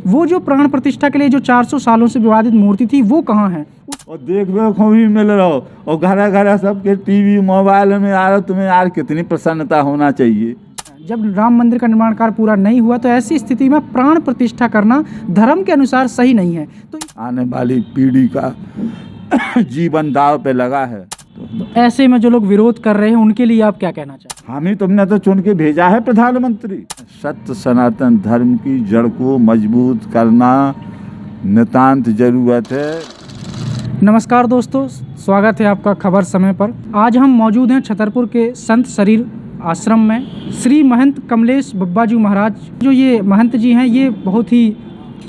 वो जो प्राण प्रतिष्ठा के लिए जो 400 सालों से विवादित मूर्ति थी वो कहाँ है? और देखने को भी मिल रहा हो और घर घर सबके टीवी मोबाइल में आ रहा, तुम्हें यार कितनी प्रसन्नता होना चाहिए। जब राम मंदिर का निर्माण कार्य पूरा नहीं हुआ तो ऐसी स्थिति में प्राण प्रतिष्ठा करना धर्म के अनुसार सही नहीं है। तो आने वाली पीढ़ी का जीवन दाव पे लगा है। तो ऐसे में जो लोग विरोध कर रहे हैं उनके लिए आप क्या कहना चाहते हैं? हम ही तुमने तो चुन के भेजा है प्रधानमंत्री। सत्य सनातन धर्म की जड़ को मजबूत करना नितांत जरूरत है। नमस्कार दोस्तों, स्वागत है आपका खबर समय पर। आज हम मौजूद हैं छतरपुर के संत शरीर आश्रम में। श्री महंत कमलेश बब्बाजू महाराज जो ये महंत जी हैं ये बहुत ही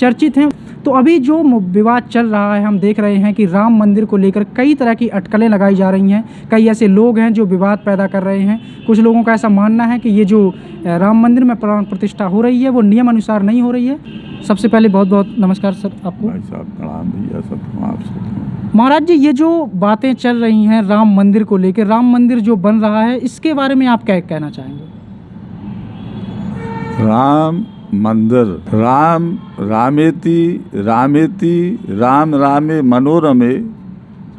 चर्चित हैं। तो अभी जो विवाद चल रहा है हम देख रहे हैं कि राम मंदिर को लेकर कई तरह की अटकलें लगाई जा रही हैं। कई ऐसे लोग हैं जो विवाद पैदा कर रहे हैं। कुछ लोगों का ऐसा मानना है कि ये जो राम मंदिर में प्राण प्रतिष्ठा हो रही है वो नियम अनुसार नहीं हो रही है। सबसे पहले बहुत बहुत नमस्कार सर आपको। भाई साहब प्रणाम भैया, सब आपसे। महाराज जी, ये जो बातें चल रही हैं राम मंदिर को लेकर, राम मंदिर जो बन रहा है इसके बारे में आप क्या कहना चाहेंगे? राम मंदिर, राम रामेति रामेति राम रामे मनोरमे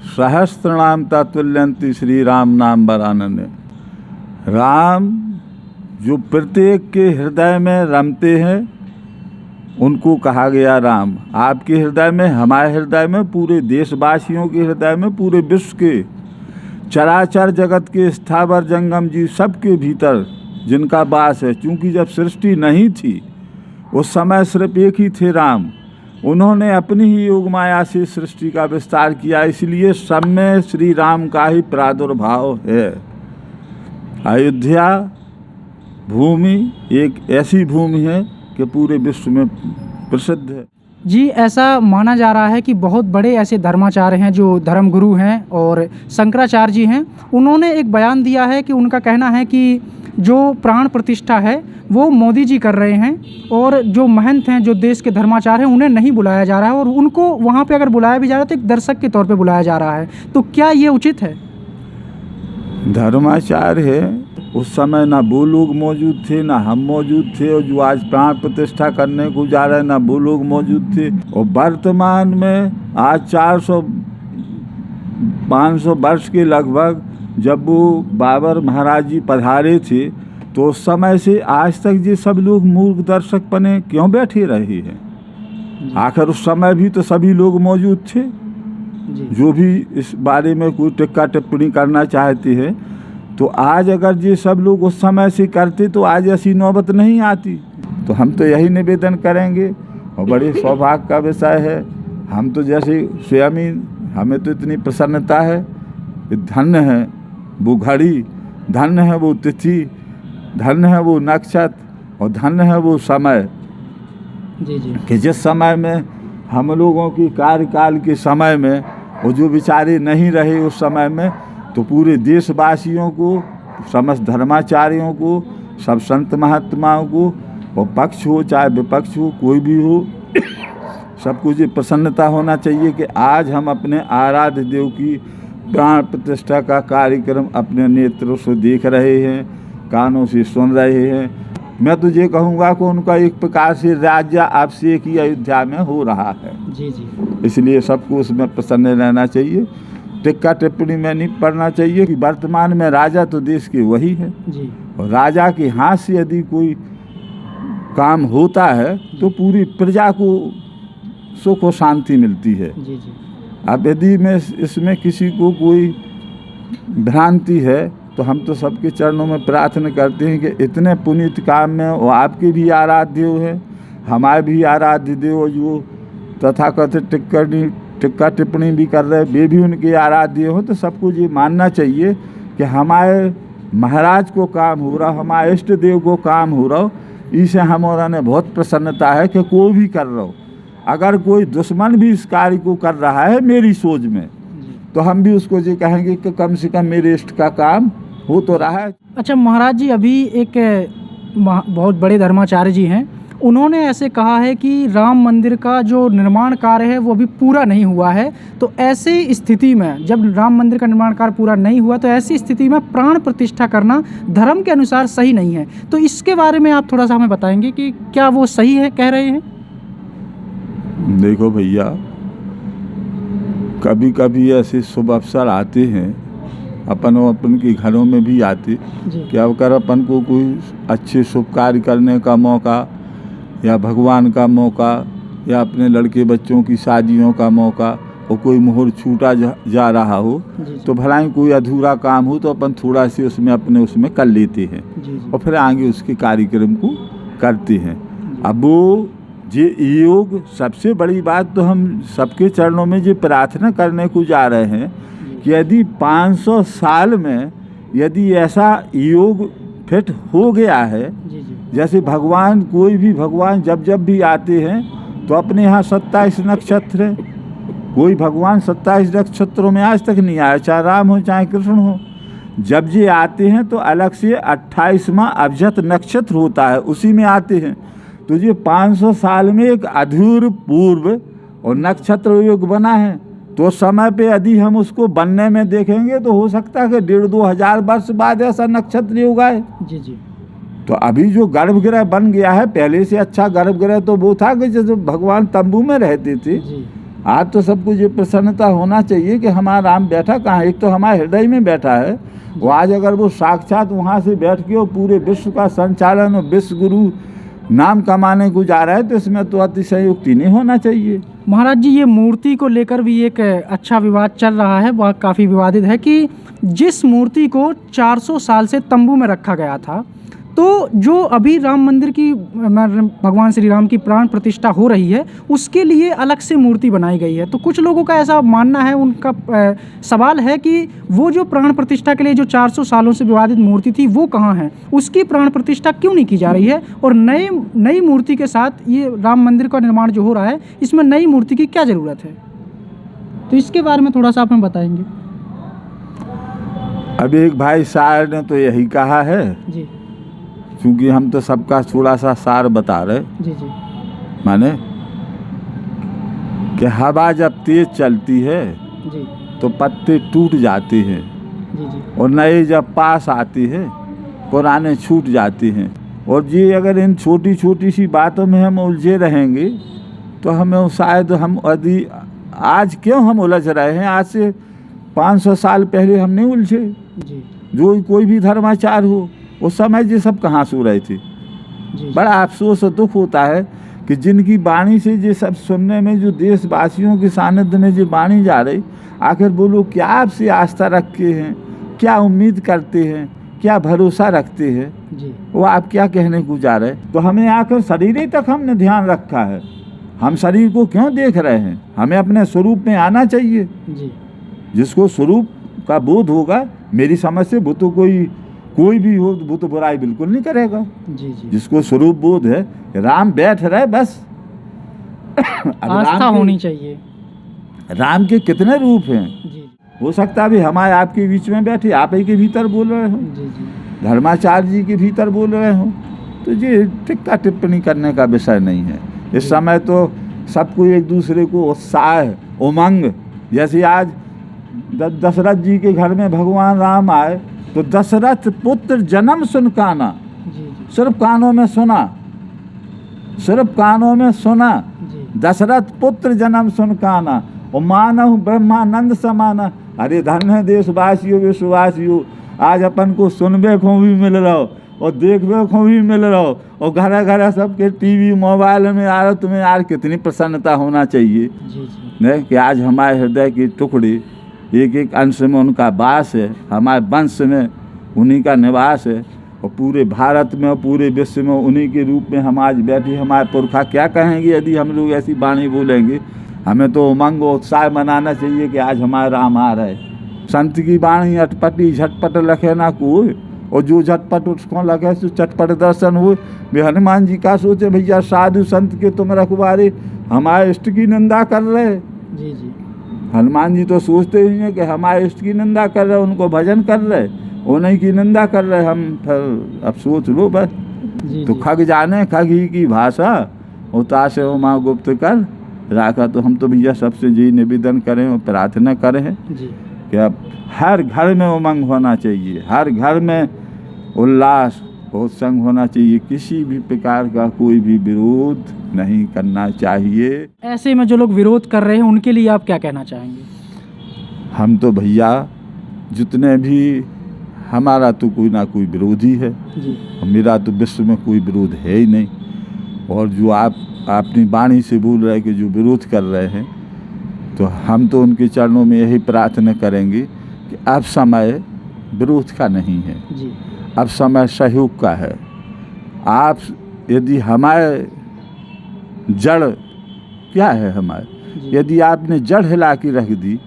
सहस्त्रनाम तत्तुल्यंति श्री राम नाम वरानने। राम जो प्रत्येक के हृदय में रमते हैं उनको कहा गया राम। आपके हृदय में, हमारे हृदय में, पूरे देशवासियों के हृदय में, पूरे विश्व के चराचर जगत के स्थावर जंगम जी सबके भीतर जिनका वास है। क्योंकि जब सृष्टि नहीं थी उस समय सिर्फ एक ही थे राम। उन्होंने अपनी ही योग माया से सृष्टि का विस्तार किया, इसलिए सब में श्री राम का ही प्रादुर्भाव है। अयोध्या भूमि एक ऐसी भूमि है कि पूरे विश्व में प्रसिद्ध है। जी, ऐसा माना जा रहा है कि बहुत बड़े ऐसे धर्माचार्य हैं जो धर्मगुरु हैं और शंकराचार्य जी हैं। उन्होंने एक बयान दिया है कि उनका कहना है कि जो प्राण प्रतिष्ठा है वो मोदी जी कर रहे हैं और जो महंत हैं, जो देश के धर्माचार्य हैं, उन्हें नहीं बुलाया जा रहा है और उनको वहाँ पे अगर बुलाया भी जा रहा है तो एक दर्शक के तौर पे बुलाया जा रहा है। तो क्या ये उचित है? धर्माचार्य है, उस समय ना वो लोग मौजूद थे ना हम मौजूद थे, और जो आज प्राण प्रतिष्ठा करने को जा रहे हैं ना वो लोग मौजूद थे। और वर्तमान में आज 400-500 वर्ष के लगभग जब वो बाबर महाराज जी पधारे थे तो उस समय से आज तक ये सब लोग मूर्ख दर्शक बने क्यों बैठे रहे हैं? आखिर उस समय भी तो सभी लोग मौजूद थे। जो भी इस बारे में कोई टिक्का टिप्पणी करना चाहते हैं तो आज अगर ये सब लोग उस समय से करते तो आज ऐसी नौबत नहीं आती। तो हम तो यही निवेदन करेंगे और बड़े सौभाग्य का विषय है। हम तो जैसे स्वयं ही, हमें तो इतनी प्रसन्नता है कि धन्य है वो घड़ी, धन्य है वो तिथि, धन्य है वो नक्षत्र और धन्य है वो समय कि जिस समय में हम लोगों की कार्यकाल के समय में वो जो बेचारे नहीं रहे उस समय में, तो पूरे देशवासियों को, समस्त धर्माचार्यों को, सब संत महात्माओं को, और पक्ष हो चाहे विपक्ष हो, कोई भी हो, सबको ये प्रसन्नता होना चाहिए कि आज हम अपने आराध्य देव की प्राण प्रतिष्ठा का कार्यक्रम अपने नेत्रों से देख रहे हैं, कानों से सुन रहे हैं। मैं तो ये कहूँगा कि उनका एक प्रकार से राज्य आपसे की अयोध्या में हो रहा है। जी। इसलिए सबको उसमें प्रसन्न रहना चाहिए, टिक्का टिप्पणी में नहीं पढ़ना चाहिए कि वर्तमान में राजा तो देश के वही है जी। और राजा के हाथ से यदि कोई काम होता है तो पूरी प्रजा को सुख और शांति मिलती है। जी। अब यदि में इसमें किसी को कोई भ्रांति है तो हम तो सबके चरणों में प्रार्थना करते हैं कि इतने पुनीत काम में वो आपके भी आराध्य देव है, हमारे भी आराध्य देव, जो तथाकथित टिक्का टिप्पणी भी कर रहे वे भी उनके आराध्य हो। तो सबको ये मानना चाहिए कि हमारे महाराज को काम हो रहा, हमारे इष्ट देव को काम हो रहा, इसे हमारा ने बहुत प्रसन्नता है कि कोई भी कर रहा हो। अगर कोई दुश्मन भी इस कार्य को कर रहा है मेरी सोच में, तो हम भी उसको ये कहेंगे कि कम से कम मेरे इष्ट का काम हो तो रहा है। अच्छा महाराज जी, अभी एक बहुत बड़े धर्माचार्य जी हैं, उन्होंने ऐसे कहा है कि राम मंदिर का जो निर्माण कार्य है वो अभी पूरा नहीं हुआ है। तो ऐसी स्थिति में, जब राम मंदिर का निर्माण कार्य पूरा नहीं हुआ तो ऐसी स्थिति में प्राण प्रतिष्ठा करना धर्म के अनुसार सही नहीं है। तो इसके बारे में आप थोड़ा सा हमें बताएंगे कि क्या वो सही है कह रहे हैं? देखो भैया, कभी कभी ऐसे शुभ अवसर आते हैं अपन के घरों में भी आते जी कि अगर अपन को कोई अच्छे शुभ कार्य करने का मौका या भगवान का मौका या अपने लड़के बच्चों की शादियों का मौका और कोई मुहूर्त छूटा जा रहा हो जी तो भला ही कोई अधूरा काम हो तो अपन थोड़ा से उसमें कर लेते हैं जी जी और फिर आगे उसके कार्यक्रम को करते हैं। अब वो ये योग सबसे बड़ी बात तो हम सबके चरणों में ये प्रार्थना करने को जा रहे हैं कि यदि 500 साल में यदि ऐसा योग फिट हो गया है, जी जी जैसे भगवान कोई भी भगवान जब भी आते हैं तो अपने यहाँ 27 नक्षत्र है, कोई भगवान 27 नक्षत्रों में आज तक नहीं आया, चाहे राम हो चाहे कृष्ण हो। जब ये आते हैं तो अलग से 28वां अभिजित नक्षत्र होता है, उसी में आते हैं। तो ये 500 साल में एक अधूरपूर्व और नक्षत्र योग बना है, तो समय पे यदि हम उसको बनने में देखेंगे तो हो सकता है कि 1,500-2 हजार वर्ष बाद ऐसा नक्षत्र योग आए। जी जी तो अभी जो गर्भगृह बन गया है, पहले से अच्छा गर्भगृह तो वो था कि जैसे भगवान तंबू में रहते थे। जी आज तो सबको ये प्रसन्नता होना चाहिए कि हमारा राम बैठा कहाँ है, एक तो हमारे हृदय में बैठा है, वो आज अगर वो साक्षात वहाँ से बैठ के वो पूरे विश्व का संचालन और विश्व गुरु नाम कमाने को जा रहा है, तो इसमें तो अतिशयोक्ति नहीं होना चाहिए। महाराज जी, ये मूर्ति को लेकर भी एक अच्छा विवाद चल रहा है, वह काफ़ी विवादित है कि जिस मूर्ति को 400 साल से तंबू में रखा गया था, तो जो अभी राम मंदिर की भगवान श्री राम की प्राण प्रतिष्ठा हो रही है उसके लिए अलग से मूर्ति बनाई गई है। तो कुछ लोगों का ऐसा मानना है, उनका सवाल है कि वो जो प्राण प्रतिष्ठा के लिए जो 400 सालों से विवादित मूर्ति थी वो कहाँ है, उसकी प्राण प्रतिष्ठा क्यों नहीं की जा रही है, और नई मूर्ति के साथ ये राम मंदिर का निर्माण जो हो रहा है इसमें नई मूर्ति की क्या ज़रूरत है। तो इसके बारे में थोड़ा सा आप हमें बताएंगे। अभी एक भाई शायर ने तो यही कहा है, जी क्योंकि हम तो सबका थोड़ा सा सार बता रहे, जी जी माने कि हवा जब तेज चलती है जी तो पत्ते टूट जाते हैं जी जी और नए जब पास आते हैं पुराने छूट जाते हैं। और ये अगर इन छोटी छोटी सी बातों में हम उलझे रहेंगे तो हमें शायद हम यदि आज क्यों हम उलझ रहे हैं, आज से 500 साल पहले हम नहीं उलझे। जी जो कोई भी धर्माचार हो उस समय ये सब कहाँ सो रहे थे। जी बड़ा अफसोस और दुख होता है कि जिनकी वाणी से ये सब सुनने में, जो देशवासियों के सानिध्य में जो वाणी जा रही, आखिर वो लोग क्या आपसे आस्था रखते हैं, क्या उम्मीद करते हैं, क्या भरोसा रखते हैं, जी वो आप क्या कहने को जा रहे। तो हमें आकर शरीर ही तक हमने ध्यान रखा है, हम शरीर को क्यों देख रहे हैं। हमें अपने स्वरूप में आना चाहिए। जी जिसको स्वरूप का बोध होगा, मेरी समझ से वो तो कोई भी हो वो तो बुराई बिल्कुल नहीं करेगा। जी जी जिसको स्वरूप बोध है, राम बैठ रहे बस। अब आस्था होनी चाहिए। राम के कितने रूप हैं। जी हो सकता है भी हमारे आपके बीच में बैठे आप ही के भीतर बोल रहे हो, जी जी धर्माचार्य जी के भीतर बोल रहे हो, तो ये टिक्का टिप्पणी करने का विषय नहीं है। इस समय तो सबको एक दूसरे को उत्साह, उमंग, जैसे आज दशरथ जी के घर में भगवान राम आए तो दशरथ पुत्र जन्म सुन काना, जी जी सिर्फ कानों में सुना, सिर्फ कानों में सुना, जी दशरथ पुत्र जन्म सुन काना और मानव ब्रह्मानंद समाना। अरे धन्य देशवासियों विश्ववासियों, आज अपन को सुनबे को भी मिल रहा हो और देखबे को भी मिल रहा हो और घर घर सबके टीवी मोबाइल में आ रहा, तुम्हें यार कितनी प्रसन्नता होना चाहिए। जी जी नहीं कि आज हमारे हृदय के टुकड़े एक एक अंश में उनका वास है, हमारे वंश में उन्हीं का निवास है और पूरे भारत में और पूरे विश्व में उन्हीं के रूप में हम आज बैठे। हमारे पुरखा क्या कहेंगे यदि हम लोग ऐसी वाणी बोलेंगे। हमें तो उमंग और उत्साह मनाना चाहिए कि आज हमारा राम आ रहा है। संत की वाणी अटपटी झटपट लखे ना कोई, और जो झटपट उसको लगे तो चटपट दर्शन हुए। वे हनुमान जी का सोचे भैया साधु संत के तुम रखवारे, हमारे इष्ट की निंदा कर रहे। जी जी हनुमान जी तो सोचते ही हैं कि हमारे इष्ट की निंदा कर रहे, उनको भजन कर रहे, उन्हीं की निंदा कर रहे। हम फिर अब सोच लो बस। जी तो खग जाने खग ही की भाषा, उता से वो माँ गुप्त कर राखा। तो हम तो भैया सबसे यही निवेदन करें और प्रार्थना करें जी कि अब हर घर में उमंग होना चाहिए, हर घर में उल्लास, बहुत संग होना चाहिए, किसी भी प्रकार का कोई भी विरोध नहीं करना चाहिए। ऐसे में जो लोग विरोध कर रहे हैं उनके लिए आप क्या कहना चाहेंगे? हम तो भैया जितने भी, हमारा तो कोई ना कोई विरोधी है जी मेरा तो विश्व में कोई विरोध है ही नहीं। और जो आप अपनी वाणी से बोल रहे हैं कि जो विरोध कर रहे हैं, तो हम तो उनके चरणों में यही प्रार्थना करेंगे कि अब समय विरोध का नहीं है, जी अब समय सहयोग का है। आप यदि हमारे जड़ क्या है हमारे, यदि आपने जड़ हिला के रख दी,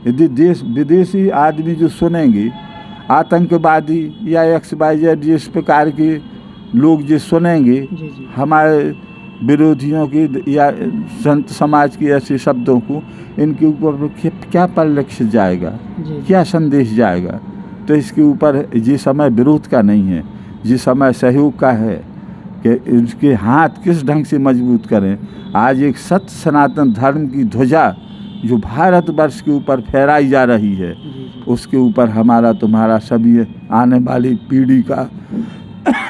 यदि देश विदेशी आदमी जो सुनेंगे, आतंकवादी या XYZ इस प्रकार के लोग जो सुनेंगे जी जी हमारे विरोधियों की या संत समाज के ऐसे शब्दों को, इनके ऊपर क्या परिलक्षित जाएगा, जी क्या संदेश जाएगा। तो इसके ऊपर ये समय विरोध का नहीं है, ये समय सहयोग का है कि इसके हाथ किस ढंग से मजबूत करें। आज एक सत्य सनातन धर्म की ध्वजा जो भारतवर्ष के ऊपर फहराई जा रही है, उसके ऊपर हमारा तुम्हारा सभी आने वाली पीढ़ी का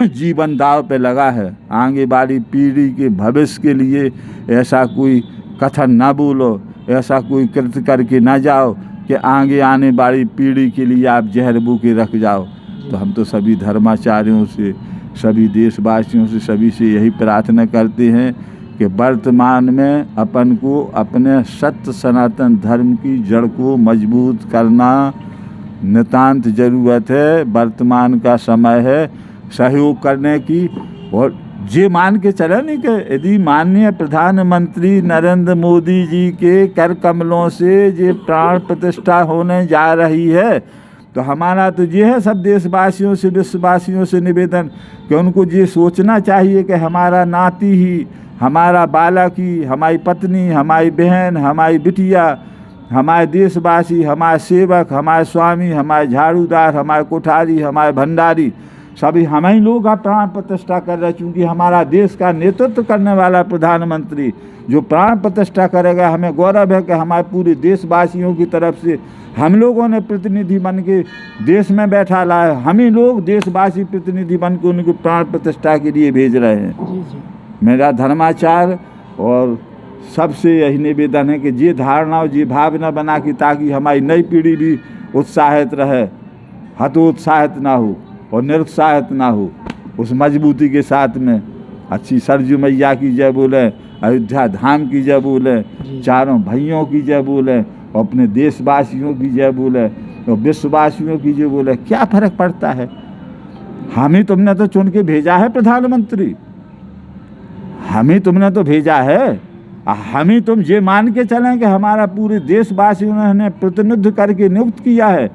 जीवन दाव पे लगा है। आगे वाली पीढ़ी के भविष्य के लिए ऐसा कोई कथन ना बोलो, ऐसा कोई कृत्य करके ना जाओ कि आगे आने वाली पीढ़ी के लिए आप जहर बो के रख जाओ। तो हम तो सभी धर्माचार्यों से, सभी देशवासियों से, सभी से यही प्रार्थना करते हैं कि वर्तमान में अपन को अपने सत्य सनातन धर्म की जड़ को मजबूत करना नितांत ज़रूरत है। वर्तमान का समय है सहयोग करने की। और ये मान के चले नहीं कि यदि माननीय प्रधानमंत्री नरेंद्र मोदी जी के कर कमलों से ये प्राण प्रतिष्ठा होने जा रही है, तो हमारा तो ये है सब देशवासियों से, विश्ववासियों से निवेदन कि उनको ये सोचना चाहिए कि हमारा नाती ही, हमारा बालक ही, हमारी पत्नी, हमारी बहन, हमारी बिटिया, हमारे देशवासी, हमारे सेवक, हमारे स्वामी, हमारे झाड़ूदार, हमारे कोठारी, हमारे भंडारी, सभी हम ही लोग आप प्राण प्रतिष्ठा कर रहे हैं। क्योंकि हमारा देश का नेतृत्व करने वाला प्रधानमंत्री जो प्राण प्रतिष्ठा करेगा, हमें गौरव है कि हमारे पूरे देशवासियों की तरफ से हम लोगों ने प्रतिनिधि बन के देश में बैठा लाए, हम ही लोग देशवासी प्रतिनिधि बन के उनको प्राण प्रतिष्ठा के लिए भेज रहे हैं। जी जी मेरा धर्माचार और सबसे यही निवेदन है कि ये धारणा और ये भावना बना कि ताकि हमारी नई पीढ़ी भी उत्साहित रहे, हतोत्साहित ना हो और निरुत्साहित ना हो। उस मजबूती के साथ में अच्छी सरजू मैया की जय बोले, अयोध्या धाम की जय बोले, चारों भाइयों की जय बोले, और अपने देशवासियों की जय बोले और विश्ववासियों की जय बोले। क्या फर्क पड़ता है? हम ही तुमने तो चुन के भेजा है प्रधानमंत्री, हम ही तुमने तो भेजा है। हम ही तुम ये मान के चलें कि हमारा पूरे देशवासियों ने प्रतिनिधित्व करके नियुक्त किया है।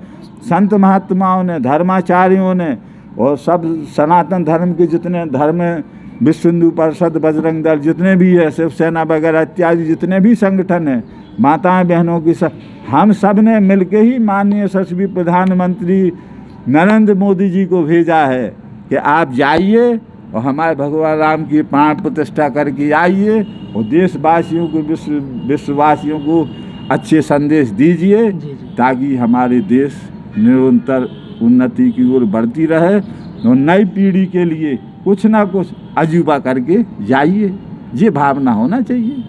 संत महात्माओं ने, धर्माचार्यों ने और सब सनातन धर्म के जितने धर्म, विश्व हिंदू परिषद, बजरंग दल, जितने भी है, शिवसेना वगैरह इत्यादि जितने भी संगठन हैं, माताएं बहनों की सब, हम सब ने मिलके ही माननीय यशस्वी प्रधानमंत्री नरेंद्र मोदी जी को भेजा है कि आप जाइए और हमारे भगवान राम की प्राण प्रतिष्ठा करके आइए और देशवासियों को, विश्ववासियों को अच्छे संदेश दीजिए ताकि हमारे देश निरंतर उन्नति की ओर बढ़ती रहे और नई पीढ़ी के लिए कुछ ना कुछ अजूबा करके जाइए। ये भावना होना चाहिए।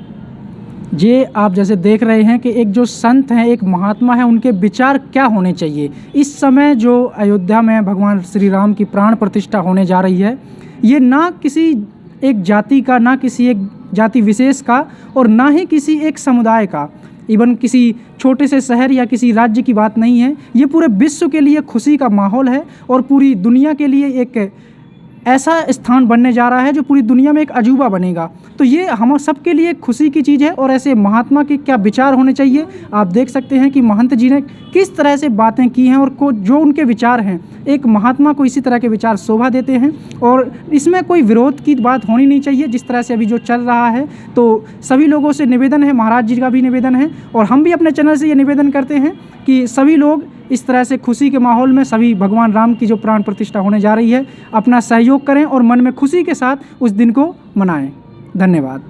ये आप जैसे देख रहे हैं कि एक जो संत हैं, एक महात्मा है, उनके विचार क्या होने चाहिए। इस समय जो अयोध्या में भगवान श्री राम की प्राण प्रतिष्ठा होने जा रही है, ये ना किसी एक जाति का, ना किसी एक जाति विशेष का और ना ही किसी एक समुदाय का, इवन किसी छोटे से शहर या किसी राज्य की बात नहीं है। ये पूरे विश्व के लिए खुशी का माहौल है और पूरी दुनिया के लिए एक ऐसा स्थान बनने जा रहा है जो पूरी दुनिया में एक अजूबा बनेगा। तो ये हम सबके लिए खुशी की चीज़ है। और ऐसे महात्मा के क्या विचार होने चाहिए, आप देख सकते हैं कि महंत जी ने किस तरह से बातें की हैं और जो उनके विचार हैं, एक महात्मा को इसी तरह के विचार शोभा देते हैं। और इसमें कोई विरोध की बात होनी नहीं चाहिए जिस तरह से अभी जो चल रहा है। तो सभी लोगों से निवेदन है, महाराज जी का भी निवेदन है और हम भी अपने चैनल से ये निवेदन करते हैं कि सभी लोग इस तरह से खुशी के माहौल में सभी भगवान राम की जो प्राण प्रतिष्ठा होने जा रही है, अपना सहयोग करें और मन में खुशी के साथ उस दिन को मनाएं। धन्यवाद।